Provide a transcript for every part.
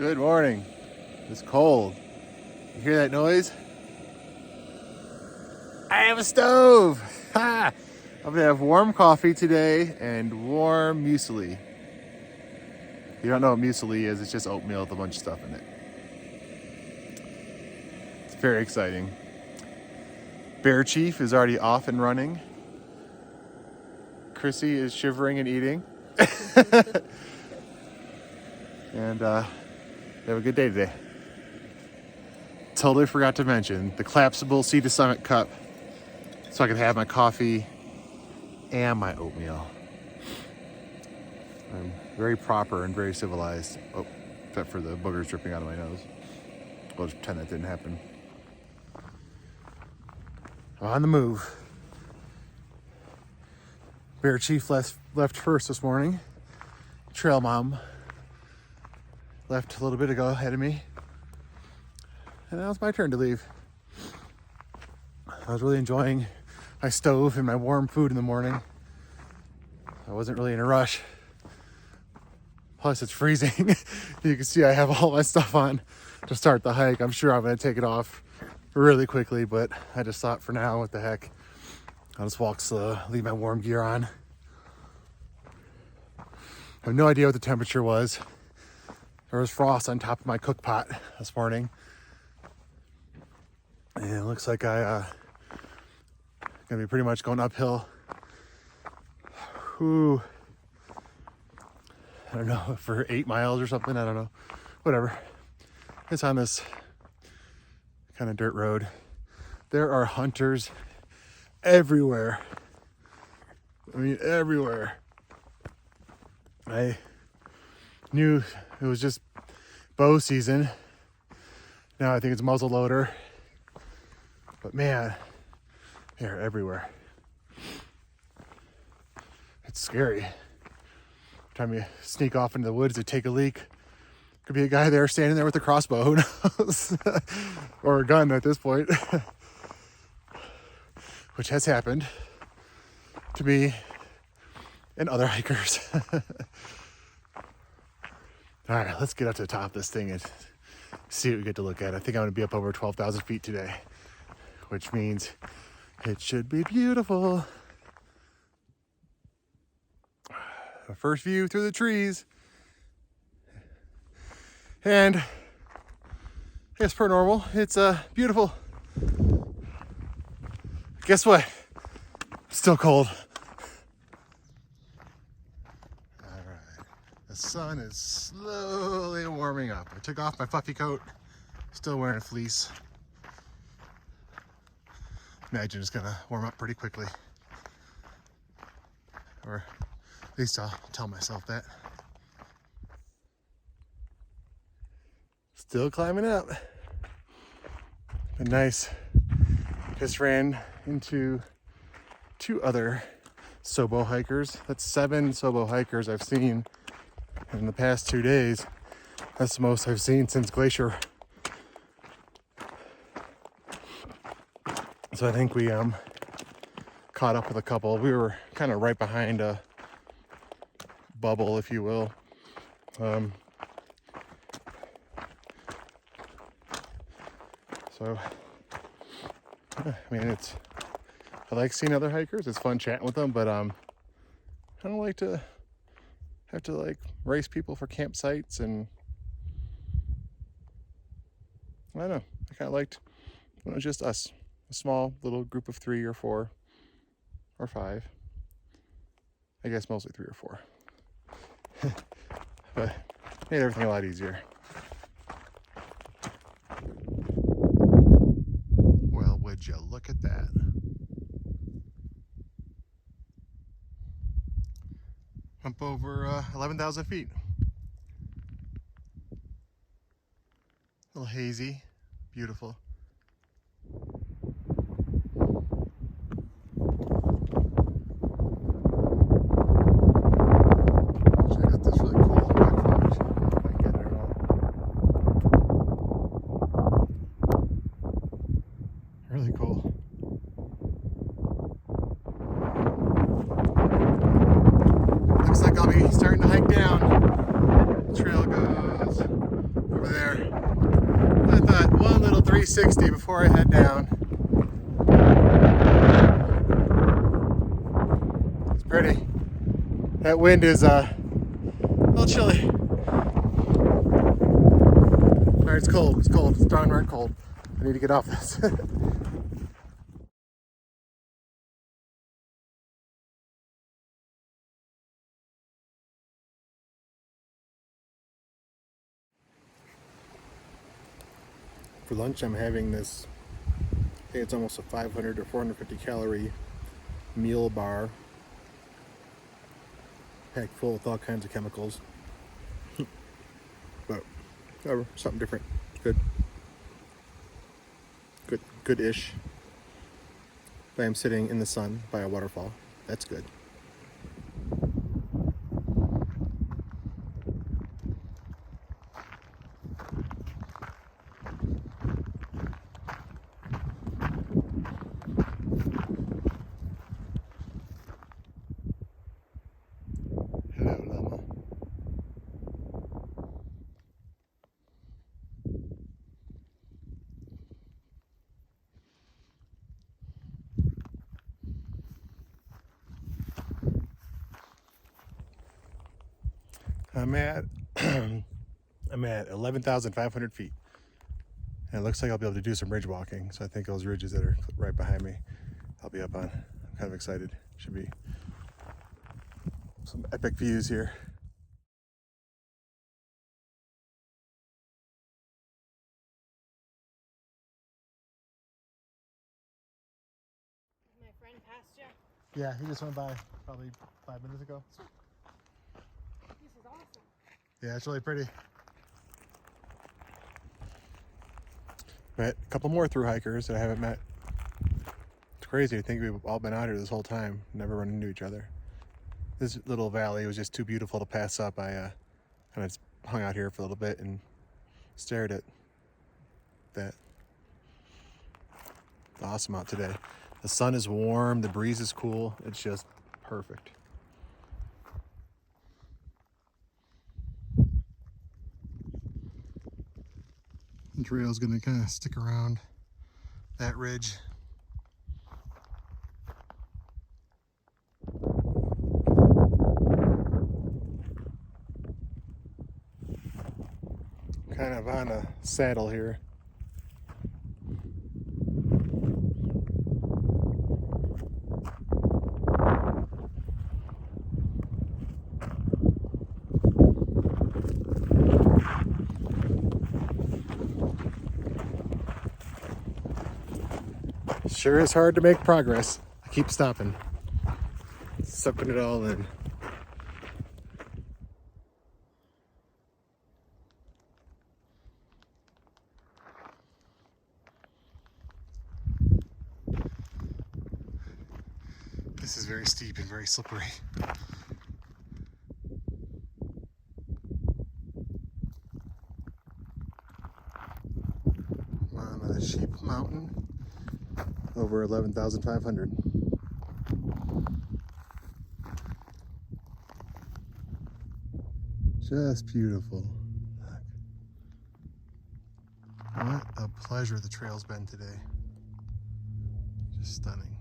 Good morning. It's cold. You hear that noise? I have a stove. Ha! I'm gonna have warm coffee today and warm muesli. If you don't know what muesli is, it's just oatmeal with a bunch of stuff in it. It's very exciting. Bear Chief is already off and running. Chrissy is shivering and eating. And have a good day today. Totally forgot to mention the collapsible Sea to Summit cup so I could have my coffee and my oatmeal. I'm very proper and very civilized. Oh, except for the boogers dripping out of my nose. We'll just pretend that didn't happen. On the move. Bear Chief left first this morning. Trail Mom left a little bit ago ahead of me. And now it's my turn to leave. I was really enjoying my stove and my warm food in the morning. I wasn't really in a rush. Plus it's freezing. You can see I have all my stuff on to start the hike. I'm sure I'm gonna take it off really quickly, but I just thought for now, what the heck, I'll just walk slow, leave my warm gear on. I have no idea what the temperature was. There was frost on top of my cook pot this morning. And it looks like I'm gonna be pretty much going uphill. Ooh. I don't know, for 8 miles or something, I don't know. Whatever. It's on this kind of dirt road. There are hunters everywhere. I mean, everywhere. I knew it was just bow season. Now I think it's muzzleloader. But man, they're everywhere. It's scary. Every time you sneak off into the woods to take a leak, could be a guy there standing there with a crossbow, who knows? Or a gun at this point. Which has happened to me and other hikers. All right, let's get up to the top of this thing and see what we get to look at. I think I'm gonna be up over 12,000 feet today, which means it should be beautiful. A first view through the trees. And I guess per normal, it's beautiful. Guess what? It's still cold. All right, the sun is slowly warming up. I took off my fluffy coat, still wearing a fleece. Imagine it's gonna warm up pretty quickly. Or at least I'll tell myself that. Still climbing up. Been nice. Just ran into 2 other SOBO hikers. That's 7 SOBO hikers I've seen in the past 2 days. That's the most I've seen since Glacier. So I think we caught up with a couple. We were kind of right behind a bubble, if you will. So, I mean, I like seeing other hikers. It's fun chatting with them, but I don't like to have to like race people for campsites, and I don't know. I kind of liked when it was just us, a small little group of 3 or 4 or 5. I guess mostly 3 or 4. But made everything a lot easier. Well, would you look at that? Up over 11,000 feet. A little hazy, beautiful. Really cool. Looks like I'll be starting to hike down. The trail goes 360 before I head down. It's pretty. That wind is a little chilly. Alright, it's cold. It's cold. It's downright cold. I need to get off this. For lunch, I'm having this, I think it's almost a 500 or 450 calorie meal bar, packed full with all kinds of chemicals. But whatever, something different. Good. Good-ish. I am sitting in the sun by a waterfall. That's good. Hello, llama. I'm at I'm at 11,500 feet. And it looks like I'll be able to do some ridge walking. So I think those ridges that are right behind me, I'll be up on. I'm kind of excited. Should be some epic views here. My friend passed you. Yeah, he just went by probably 5 minutes ago. This is awesome. Yeah, it's really pretty. Met a couple more thru hikers that I haven't met. It's crazy to think we've all been out here this whole time, never run into each other. This little valley was just too beautiful to pass up. I kind of hung out here for a little bit and stared at that. It's awesome out today. The sun is warm, the breeze is cool. It's just perfect. The trail's gonna kind of stick around that ridge. Kind of on a saddle here. Sure is hard to make progress. I keep stopping. Sucking it all in. This is very steep and very slippery. I'm on the Sheep Mountain, over 11,500. Just beautiful. What a pleasure the trail's been today. Just stunning.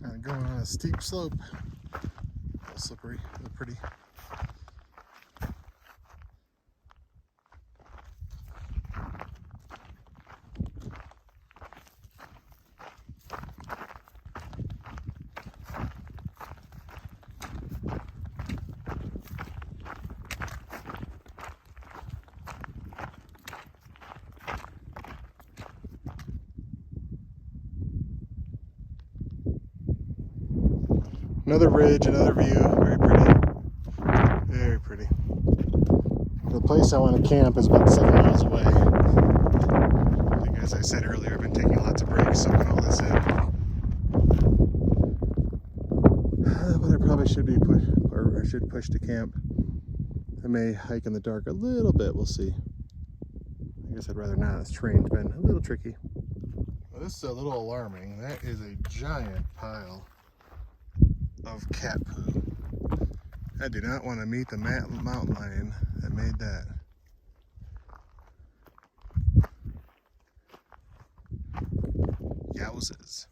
Kind of going on a steep slope. A little slippery, a little pretty. Another ridge, another view, very pretty. Very pretty. The place I want to camp is about 7 miles away. I think, as I said earlier, I've been taking lots of breaks, soaking all this in. But I probably should be push to camp. I may hike in the dark a little bit, we'll see. I guess I'd rather not. This terrain's been a little tricky. Well, this is a little alarming. That is a giant pile of cat poo. I do not want to meet the mountain lion that made that. Yowzes.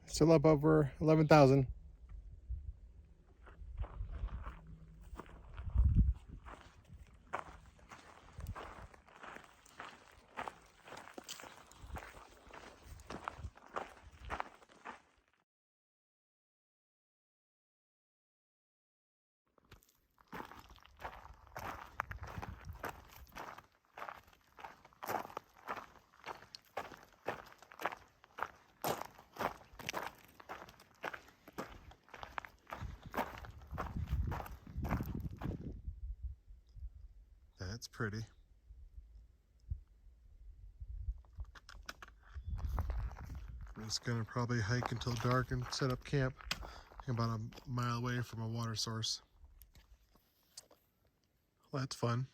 Still up over 11,000. That's pretty. I'm just gonna probably hike until dark and set up camp about a mile away from a water source. Well, that's fun.